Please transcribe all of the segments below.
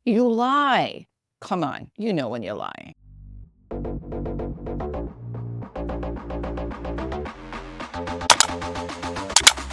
You lie. Come on, you know when you're lying.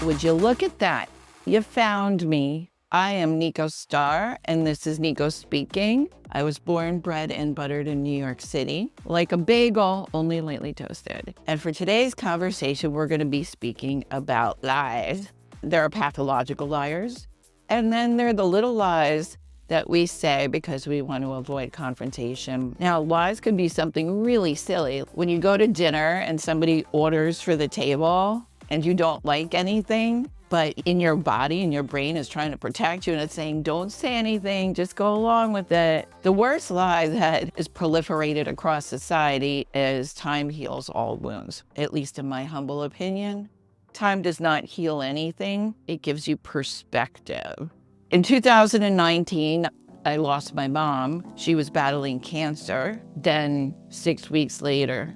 Would you look at that? You found me. I am Nico Starr, and this is Nico speaking. I was born, bred, and buttered in New York City, like a bagel, only lightly toasted. And for today's conversation, we're going to be speaking about lies. There are pathological liars, and then there are the little lies that we say because we want to avoid confrontation. Now, lies can be something really silly. When you go to dinner and somebody orders for the table and you don't like anything, but in your body and your brain is trying to protect you and it's saying, don't say anything, just go along with it. The worst lie that is proliferated across society is time heals all wounds, at least in my humble opinion. Time does not heal anything. It gives you perspective. In 2019, I lost my mom. She was battling cancer. Then 6 weeks later,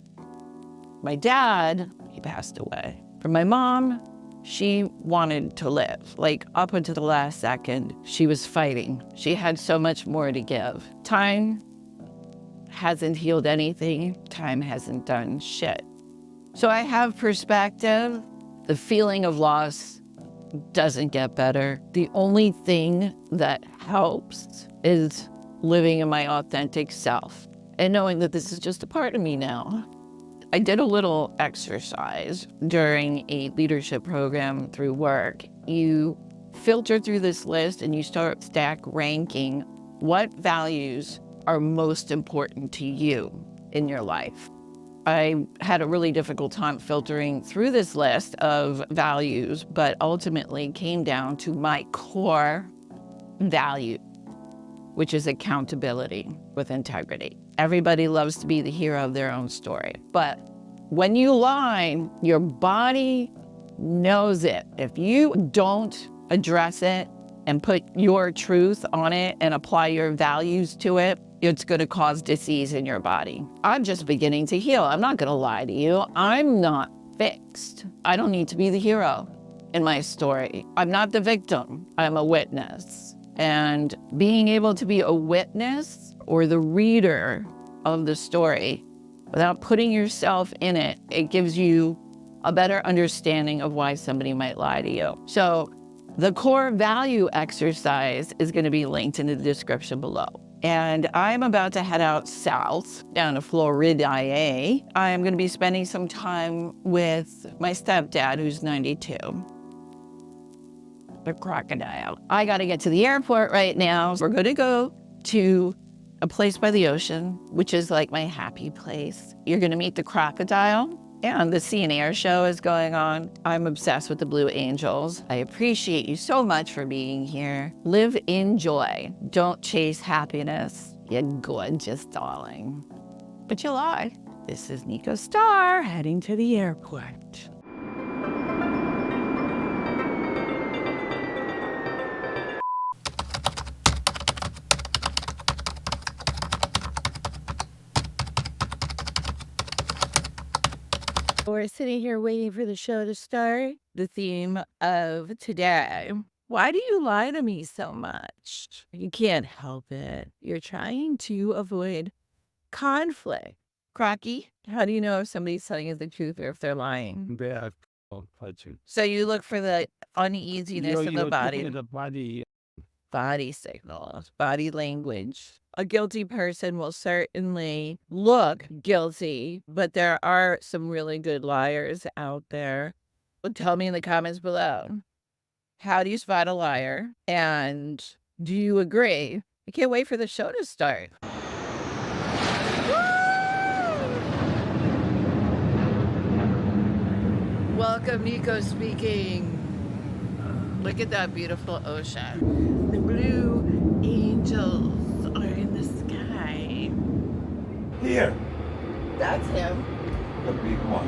my dad, he passed away. For my mom, she wanted to live. Like up until the last second, she was fighting. She had so much more to give. Time hasn't healed anything. Time hasn't done shit. So I have perspective. The feeling of loss doesn't get better. The only thing that helps is living in my authentic self and knowing that this is just a part of me now. I did a little exercise during a leadership program through work. You filter through this list and you start stack ranking what values are most important to you in your life. I had a really difficult time filtering through this list of values, but ultimately came down to my core value, which is accountability with integrity. Everybody loves to be the hero of their own story, but when you lie, your body knows it. If you don't address it and put your truth on it and apply your values to it, it's going to cause disease in your body. I'm just beginning to heal. I'm not going to lie to you. I'm not fixed. I don't need to be the hero in my story. I'm not the victim. I'm a witness. And being able to be a witness or the reader of the story without putting yourself in it, it gives you a better understanding of why somebody might lie to you. So the core value exercise is going to be linked in the description below. And I'm about to head out south, down to Florida. I'm going to be spending some time with my stepdad, who's 92. The crocodile. I got to get to the airport right now. We're going to go to a place by the ocean, which is like my happy place. You're going to meet the crocodile. And the Sea and Air show is going on. I'm obsessed with the Blue Angels. I appreciate you so much for being here. Live in joy. Don't chase happiness, you gorgeous darling. But you lie. This is Nico Starr heading to the airport. We're sitting here waiting for the show to start. The theme of today. Why do you lie to me so much? You can't help it. You're trying to avoid conflict. Crocky, how do you know if somebody's telling you the truth or if they're lying? So you look for the uneasiness of the body. Body signals, body language. A guilty person will certainly look guilty, but there are some really good liars out there. Well, tell me in the comments below. How do you spot a liar? And do you agree? I can't wait for the show to start. Welcome, Nico speaking. Look at that beautiful ocean. The blue angels are in the sky. Here, That's him. the big one.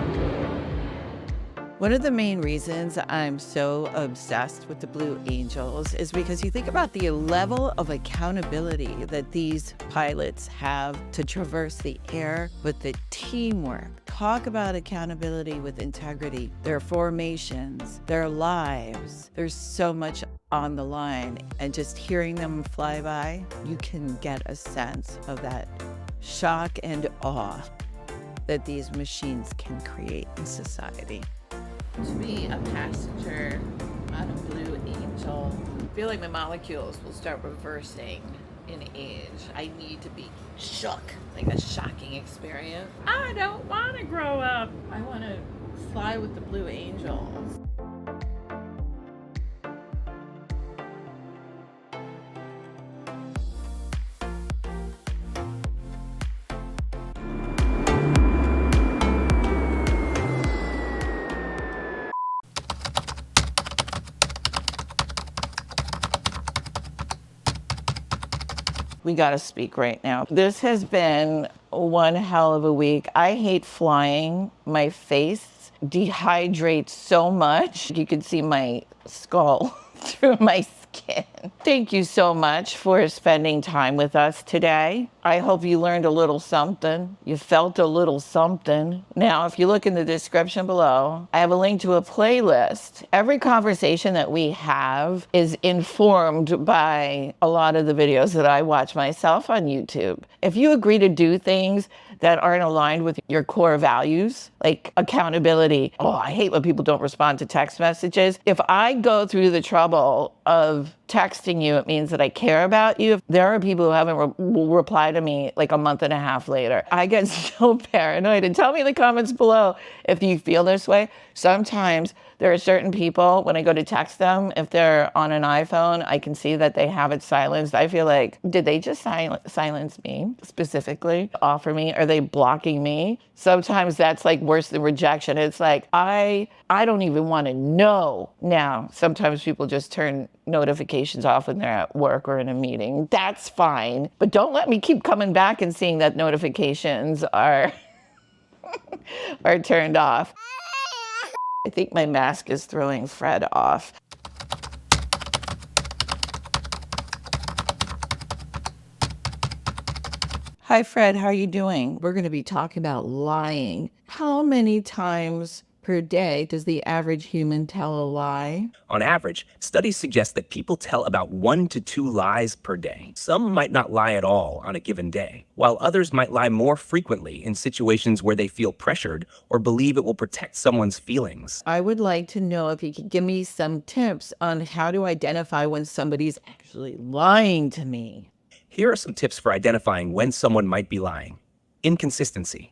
One of the main reasons I'm so obsessed with the Blue Angels is because you think about the level of accountability that these pilots have to traverse the air with the teamwork. Talk about accountability with integrity, their formations, their lives. There's so much on the line and just hearing them fly by, you can get a sense of that shock and awe that these machines can create in society. To be a passenger on a Blue Angel, I feel like my molecules will start reversing in age. I need to be shook, like a shocking experience. I don't want to grow up. I want to fly with the Blue Angels. We gotta speak right now. This has been one hell of a week. I hate flying. My face dehydrates so much. You can see my skull through my skin. Thank you so much for spending time with us today. I hope you learned a little something. You felt a little something. Now, if you look in the description below, I have a link to a playlist. Every conversation that we have is informed by a lot of the videos that I watch myself on YouTube. If you agree to do things that aren't aligned with your core values, like accountability. Oh, I hate when people don't respond to text messages. If I go through the trouble of texting you, it means that I care about you. There are people who haven't will reply to me like a month and a half later. I get so paranoid. And tell me in the comments below if you feel this way. Sometimes there are certain people, when I go to text them, if they're on an iPhone, I can see that they have it silenced. I feel like, did they just silence me specifically, offer me? Are they blocking me? Sometimes that's like worse than rejection. It's like, I don't even want to know. Now, sometimes people just turn notifications off when they're at work or in a meeting. That's fine. But don't let me keep coming back and seeing that notifications are, are turned off. I think my mask is throwing Fred off. Hi, Fred. How are you doing? We're going to be talking about lying. How many times per day does the average human tell a lie? On average, studies suggest that people tell about 1 to 2 lies per day. Some might not lie at all on a given day, while others might lie more frequently in situations where they feel pressured or believe it will protect someone's feelings. I would like to know if you could give me some tips on how to identify when somebody's actually lying to me. Here are some tips for identifying when someone might be lying. Inconsistency.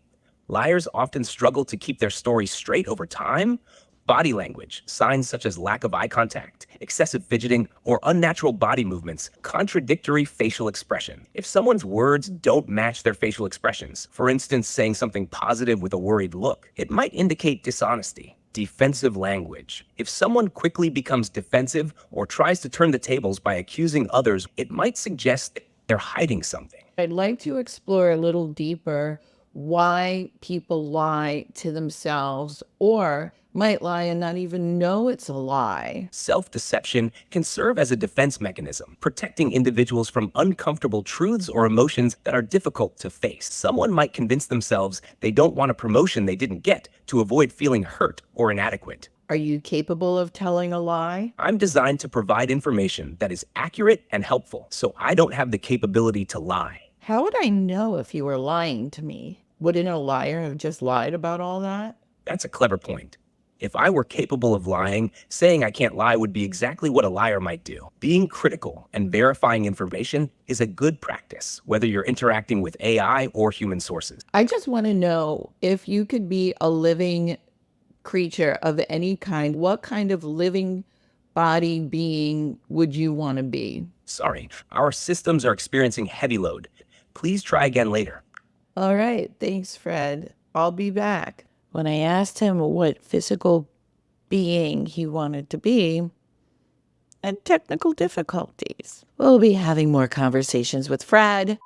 Liars often struggle to keep their story straight over time. Body language, signs such as lack of eye contact, excessive fidgeting, or unnatural body movements, contradictory facial expression. If someone's words don't match their facial expressions, for instance, saying something positive with a worried look, it might indicate dishonesty. Defensive language. If someone quickly becomes defensive or tries to turn the tables by accusing others, it might suggest they're hiding something. I'd like to explore a little deeper why people lie to themselves or might lie and not even know it's a lie. Self-deception can serve as a defense mechanism, protecting individuals from uncomfortable truths or emotions that are difficult to face. Someone might convince themselves they don't want a promotion they didn't get to avoid feeling hurt or inadequate. Are you capable of telling a lie? I'm designed to provide information that is accurate and helpful, so I don't have the capability to lie. How would I know if you were lying to me? Wouldn't a liar have just lied about all that? That's a clever point. If I were capable of lying, saying I can't lie would be exactly what a liar might do. Being critical and verifying information is a good practice, whether you're interacting with AI or human sources. I just want to know if you could be a living creature of any kind, what kind of living body being would you want to be? Sorry, our systems are experiencing heavy load. Please try again later. All right, thanks, Fred. I'll be back. When I asked him what physical being he wanted to be, and technical difficulties. We'll be having more conversations with Fred.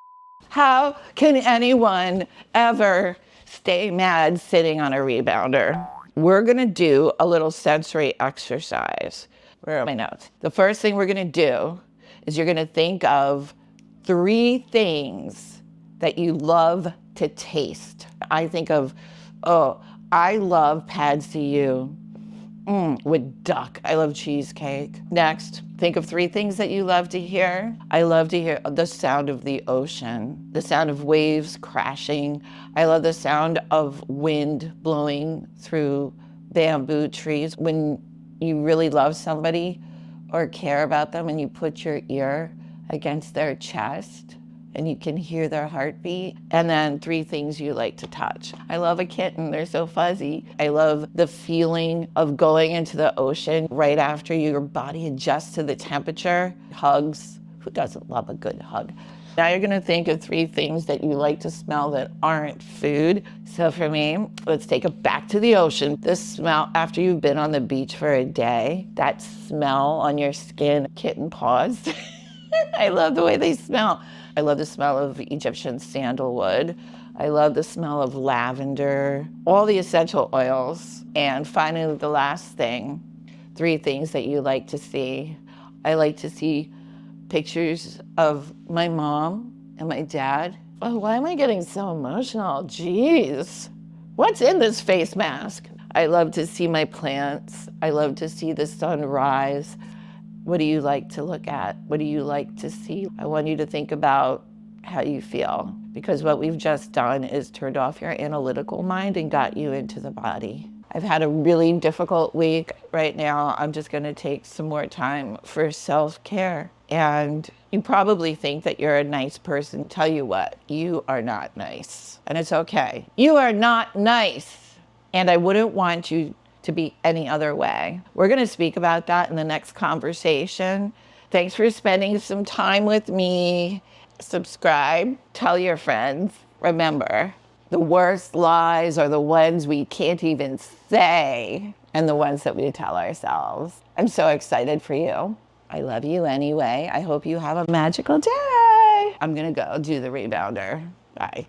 How can anyone ever stay mad sitting on a rebounder? We're going to do a little sensory exercise. Where are my notes? The first thing we're going to do is you're going to think of 3 things that you love to taste. I think of, oh, I love Pad See Ew. With duck. I love cheesecake. Next, think of 3 things that you love to hear. I love to hear the sound of the ocean, the sound of waves crashing. I love the sound of wind blowing through bamboo trees. When you really love somebody or care about them and you put your ear against their chest and you can hear their heartbeat. And then 3 things you like to touch. I love a kitten, they're so fuzzy. I love the feeling of going into the ocean right after your body adjusts to the temperature. Hugs, who doesn't love a good hug? Now you're gonna think of 3 things that you like to smell that aren't food. So for me, let's take it back to the ocean. This smell after you've been on the beach for a day, that smell on your skin, kitten paws. I love the way they smell. I love the smell of Egyptian sandalwood. I love the smell of lavender, all the essential oils. And finally, the last thing, 3 things that you like to see. I like to see pictures of my mom and my dad. Oh, why am I getting so emotional? Jeez. What's in this face mask? I love to see my plants. I love to see the sun rise. What do you like to look at? What do you like to see? I want you to think about how you feel, because what we've just done is turned off your analytical mind and got you into the body. I've had a really difficult week. Right now, I'm just gonna take some more time for self-care. And you probably think that you're a nice person. Tell you what, you are not nice. And it's okay. You are not nice. And I wouldn't want you to be any other way. We're gonna speak about that in the next conversation. Thanks for spending some time with me. Subscribe, tell your friends. Remember, the worst lies are the ones we can't even say and the ones that we tell ourselves. I'm so excited for you. I love you anyway. I hope you have a magical day. I'm gonna go do the rebounder. Bye.